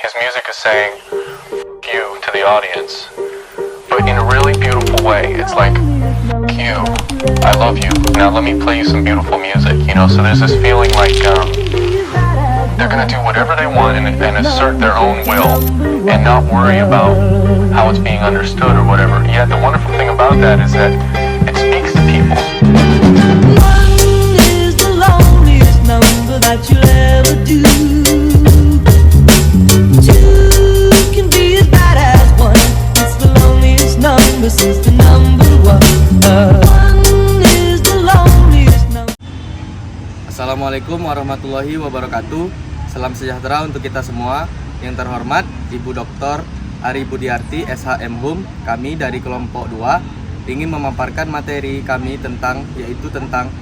His music is saying "F you" to the audience, but in a really beautiful way. It's like, you, I love you. Now let me play you some beautiful music. So there's this feeling like they're gonna do whatever they want and assert their own will and not worry about how it's being understood or whatever. Yet the wonderful thing about that is that it speaks to people. One is the loneliest number that you'll ever do. Two can be as bad as one. It's the loneliest number since the number one. One is the loneliest number. Assalamualaikum warahmatullahi wabarakatuh. Salam sejahtera untuk kita semua. Yang terhormat Ibu Dr. Ari Budiarti SHM Hum, kami dari kelompok 2 ingin memaparkan materi kami yaitu tentang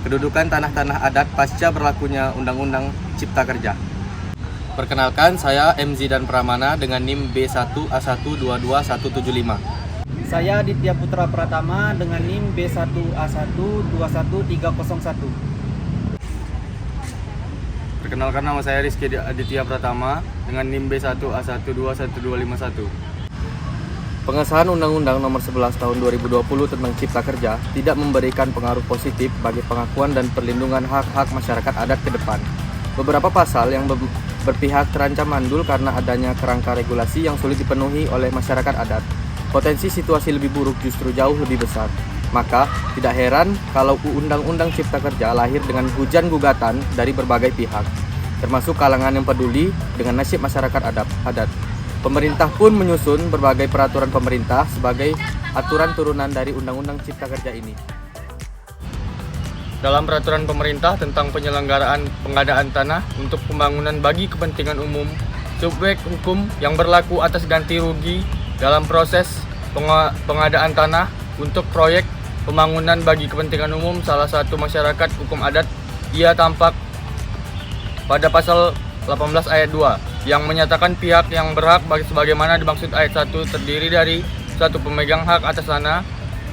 kedudukan tanah-tanah adat pasca berlakunya Undang-Undang Cipta Kerja. Perkenalkan, saya MZ dan Pramana dengan NIM B1A1222175. Saya Ditya Putra Pratama dengan NIM B1A121301. Perkenalkan, nama saya Rizky Aditya Pratama dengan NIM B1A1211251. Pengesahan Undang-Undang Nomor 11 Tahun 2020 tentang Cipta Kerja tidak memberikan pengaruh positif bagi pengakuan dan perlindungan hak-hak masyarakat adat ke depan. Beberapa pasal yang berpihak terancam mandul karena adanya kerangka regulasi yang sulit dipenuhi oleh masyarakat adat. Potensi situasi lebih buruk justru jauh lebih besar. Maka, tidak heran kalau Undang-Undang Cipta Kerja lahir dengan hujan gugatan dari berbagai pihak, termasuk kalangan yang peduli dengan nasib masyarakat adat. Pemerintah pun menyusun berbagai peraturan pemerintah sebagai aturan turunan dari Undang-Undang Cipta Kerja ini. Dalam peraturan pemerintah tentang penyelenggaraan pengadaan tanah untuk pembangunan bagi kepentingan umum, subjek hukum yang berlaku atas ganti rugi dalam proses pengadaan tanah untuk proyek pembangunan bagi kepentingan umum salah satu masyarakat hukum adat, ia tampak pada pasal 18 ayat 2 yang menyatakan pihak yang berhak sebagaimana dimaksud ayat 1 terdiri dari satu pemegang hak atas tanah,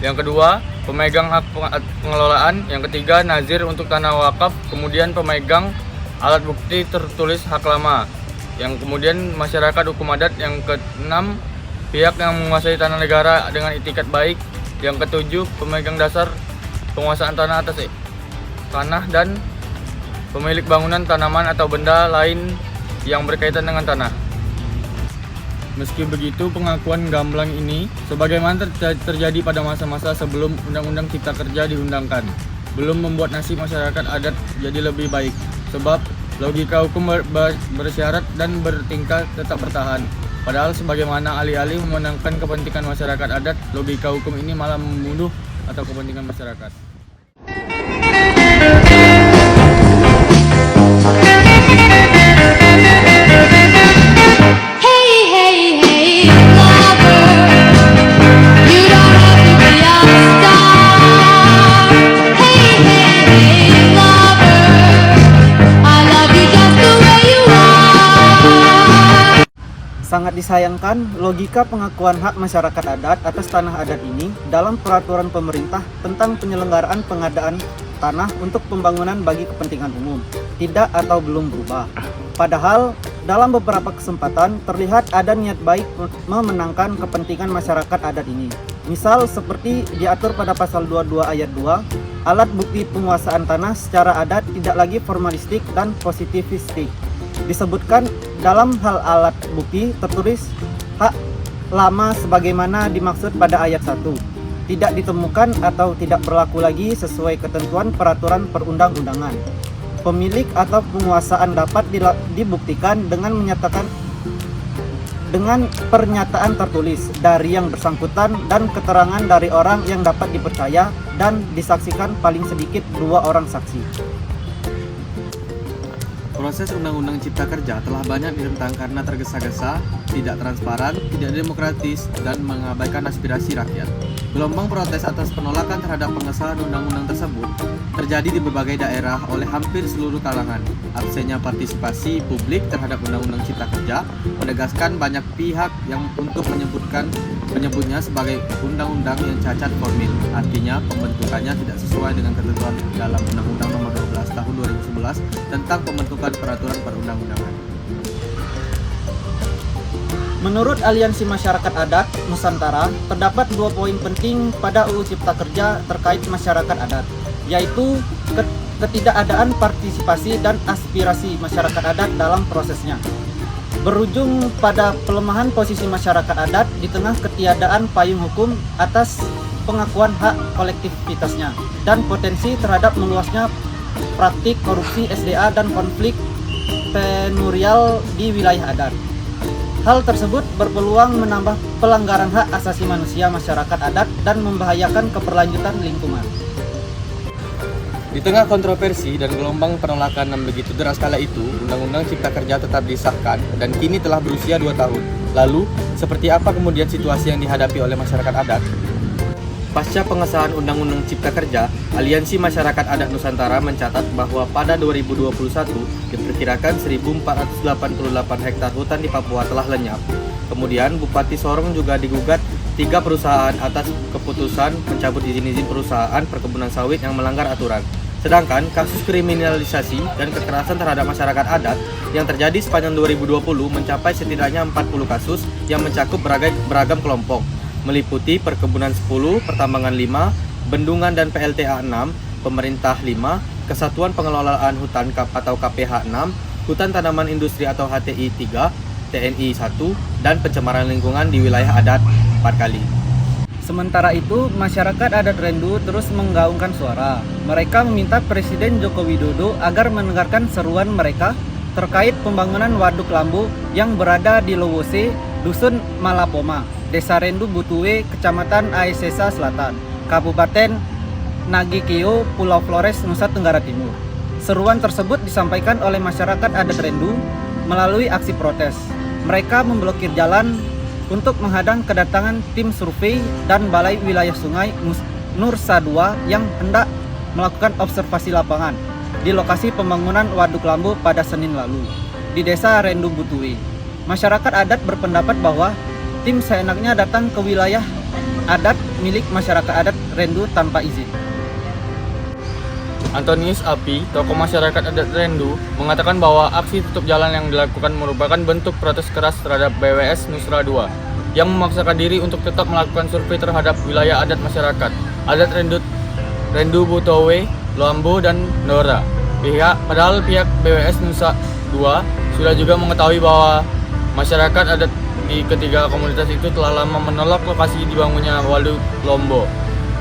yang kedua pemegang hak pengelolaan, yang ketiga nazir untuk tanah wakaf, kemudian pemegang alat bukti tertulis hak lama, yang kemudian masyarakat hukum adat, yang keenam pihak yang menguasai tanah negara dengan itikat baik, yang ketujuh pemegang dasar penguasaan tanah atas tanah dan pemilik bangunan, tanaman atau benda lain yang berkaitan dengan tanah. Meski begitu, pengakuan gamblang ini sebagaimana terjadi pada masa-masa sebelum Undang-Undang Cipta Kerja diundangkan, belum membuat nasib masyarakat adat jadi lebih baik, sebab logika hukum bersyarat dan bertingkah tetap bertahan. Padahal sebagaimana alih-alih memenangkan kepentingan masyarakat adat, logika hukum ini malah membunuh atau kepentingan masyarakat. Sangat disayangkan, logika pengakuan hak masyarakat adat atas tanah adat ini dalam peraturan pemerintah tentang penyelenggaraan pengadaan tanah untuk pembangunan bagi kepentingan umum tidak atau belum berubah. Padahal, dalam beberapa kesempatan terlihat ada niat baik memenangkan kepentingan masyarakat adat ini. Misal seperti diatur pada pasal 22 ayat 2, alat bukti penguasaan tanah secara adat tidak lagi formalistik dan positivistik. Disebutkan dalam hal alat bukti tertulis hak lama sebagaimana dimaksud pada ayat 1. Tidak ditemukan atau tidak berlaku lagi sesuai ketentuan peraturan perundang-undangan. Pemilik atau penguasaan dapat dibuktikan dengan pernyataan tertulis dari yang bersangkutan dan keterangan dari orang yang dapat dipercaya dan disaksikan paling sedikit 2 orang saksi. Proses Undang-Undang Cipta Kerja telah banyak ditentang karena tergesa-gesa, tidak transparan, tidak demokratis, dan mengabaikan aspirasi rakyat. Gelombang protes atas penolakan terhadap pengesahan undang-undang tersebut terjadi di berbagai daerah oleh hampir seluruh kalangan. Absennya partisipasi publik terhadap Undang-Undang Cipta Kerja menegaskan banyak pihak yang untuk menyebutnya sebagai undang-undang yang cacat formil. Artinya pembentukannya tidak sesuai dengan ketentuan dalam Undang-Undang Nomor 12 Tahun 2011 tentang pembentukan peraturan perundang-undangan. Menurut Aliansi Masyarakat Adat Nusantara, terdapat 2 poin penting pada UU Cipta Kerja terkait masyarakat adat, yaitu ketidakadaan partisipasi dan aspirasi masyarakat adat dalam prosesnya. Berujung pada pelemahan posisi masyarakat adat di tengah ketiadaan payung hukum atas pengakuan hak kolektivitasnya dan potensi terhadap meluasnya praktik korupsi SDA dan konflik penurial di wilayah adat. Hal tersebut berpeluang menambah pelanggaran hak asasi manusia masyarakat adat dan membahayakan keberlanjutan lingkungan. Di tengah kontroversi dan gelombang penolakan yang begitu deras kala itu, Undang-Undang Cipta Kerja tetap disahkan dan kini telah berusia 2 tahun. Lalu, seperti apa kemudian situasi yang dihadapi oleh masyarakat adat? Pasca pengesahan Undang-Undang Cipta Kerja, Aliansi Masyarakat Adat Nusantara mencatat bahwa pada 2021 diperkirakan 1.488 hektar hutan di Papua telah lenyap. Kemudian Bupati Sorong juga digugat 3 perusahaan atas keputusan mencabut izin-izin perusahaan perkebunan sawit yang melanggar aturan. Sedangkan kasus kriminalisasi dan kekerasan terhadap masyarakat adat yang terjadi sepanjang 2020 mencapai setidaknya 40 kasus yang mencakup beragam kelompok, meliputi perkebunan 10, pertambangan 5, bendungan dan PLTA 6, pemerintah 5, Kesatuan Pengelolaan Hutan atau KPH 6, Hutan Tanaman Industri atau HTI 3, TNI 1, dan pencemaran lingkungan di wilayah adat 4 kali. Sementara itu, masyarakat adat Rendu terus menggaungkan suara. Mereka meminta Presiden Joko Widodo agar mendengarkan seruan mereka terkait pembangunan Waduk Lambo yang berada di Lowose, Dusun Malapoma, Desa Rendu Butuwe, Kecamatan Aesesa Selatan, Kabupaten Nagikeo, Pulau Flores, Nusa Tenggara Timur. Seruan tersebut disampaikan oleh masyarakat adat Rendu melalui aksi protes. Mereka memblokir jalan untuk menghadang kedatangan tim survei dan Balai Wilayah Sungai Nursa II yang hendak melakukan observasi lapangan di lokasi pembangunan Waduk Lambo pada Senin lalu di Desa Rendu Butuwe. Masyarakat adat berpendapat bahwa tim seenaknya datang ke wilayah adat milik masyarakat adat Rendu tanpa izin. Antonius Api, tokoh masyarakat adat Rendu, mengatakan bahwa aksi tutup jalan yang dilakukan merupakan bentuk protes keras terhadap BWS Nusra II yang memaksakan diri untuk tetap melakukan survei terhadap wilayah adat masyarakat adat Rendu Butowe, Lambo, dan Nora. Padahal pihak BWS Nusa II sudah juga mengetahui bahwa masyarakat adat di ketiga komunitas itu telah lama menolak lokasi dibangunnya Waduk Lombo.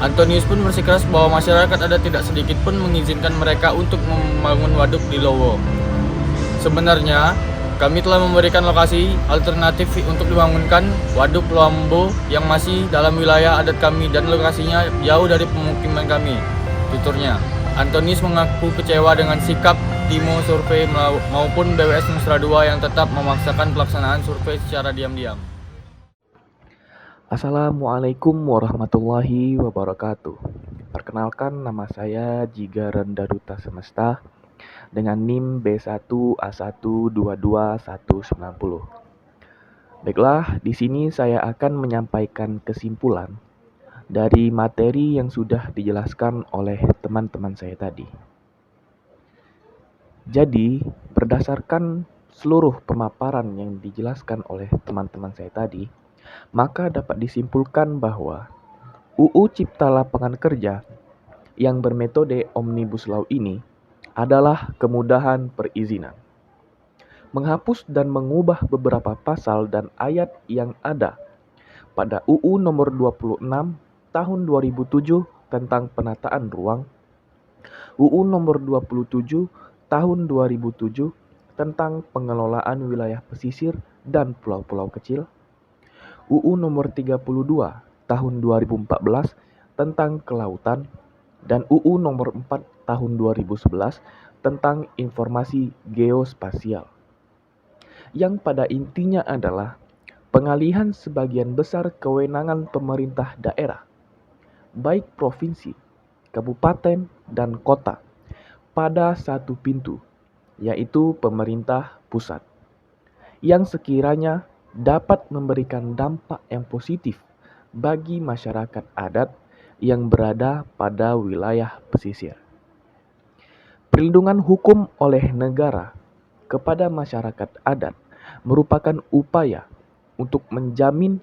Antonius pun bersikeras bahwa masyarakat adat tidak sedikit pun mengizinkan mereka untuk membangun waduk di Lowo. Sebenarnya, kami telah memberikan lokasi alternatif untuk dibangunkan waduk Lombo yang masih dalam wilayah adat kami dan lokasinya jauh dari pemukiman kami, tuturnya. Antonius mengaku kecewa dengan sikap Timo Survei maupun BWS Nusra II yang tetap memaksakan pelaksanaan survei secara diam-diam. Assalamualaikum warahmatullahi wabarakatuh. Perkenalkan, nama saya Jiga Renda Duta Semesta dengan NIM B1A1222190. Baiklah, di sini saya akan menyampaikan kesimpulan dari materi yang sudah dijelaskan oleh teman-teman saya tadi. Jadi, berdasarkan seluruh pemaparan yang dijelaskan oleh teman-teman saya tadi, maka dapat disimpulkan bahwa UU Cipta Lapangan Kerja yang bermetode Omnibus Law ini adalah kemudahan perizinan, menghapus dan mengubah beberapa pasal dan ayat yang ada pada UU Nomor 26 Tahun 2007 tentang penataan ruang, UU Nomor 27 Tahun 2007 tentang pengelolaan wilayah pesisir dan pulau-pulau kecil, UU Nomor 32 Tahun 2014 tentang kelautan, dan UU Nomor 4 Tahun 2011 tentang informasi geospasial. Yang pada intinya adalah pengalihan sebagian besar kewenangan pemerintah daerah, baik provinsi, kabupaten, dan kota, pada satu pintu, yaitu pemerintah pusat, yang sekiranya dapat memberikan dampak yang positif bagi masyarakat adat yang berada pada wilayah pesisir. Perlindungan hukum oleh negara kepada masyarakat adat merupakan upaya untuk menjamin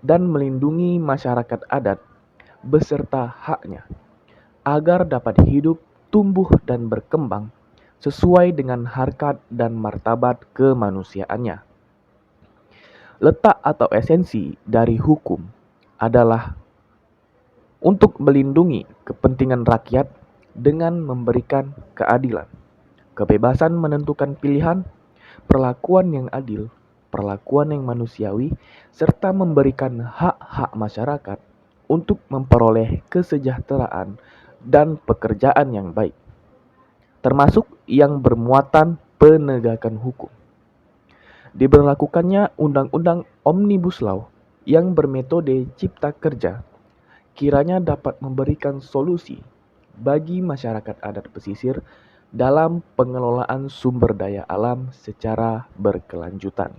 dan melindungi masyarakat adat beserta haknya agar dapat hidup, tumbuh, dan berkembang sesuai dengan harkat dan martabat kemanusiaannya. Letak atau esensi dari hukum adalah untuk melindungi kepentingan rakyat dengan memberikan keadilan, kebebasan menentukan pilihan, perlakuan yang adil, perlakuan yang manusiawi, serta memberikan hak-hak masyarakat untuk memperoleh kesejahteraan dan pekerjaan yang baik, termasuk yang bermuatan penegakan hukum. Diberlakukannya Undang-Undang Omnibus Law yang bermetode cipta kerja kiranya dapat memberikan solusi bagi masyarakat adat pesisir dalam pengelolaan sumber daya alam secara berkelanjutan.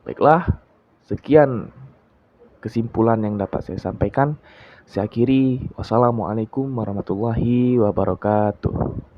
Baiklah, sekian kesimpulan yang dapat saya sampaikan. Saya akhiri, wassalamualaikum warahmatullahi wabarakatuh.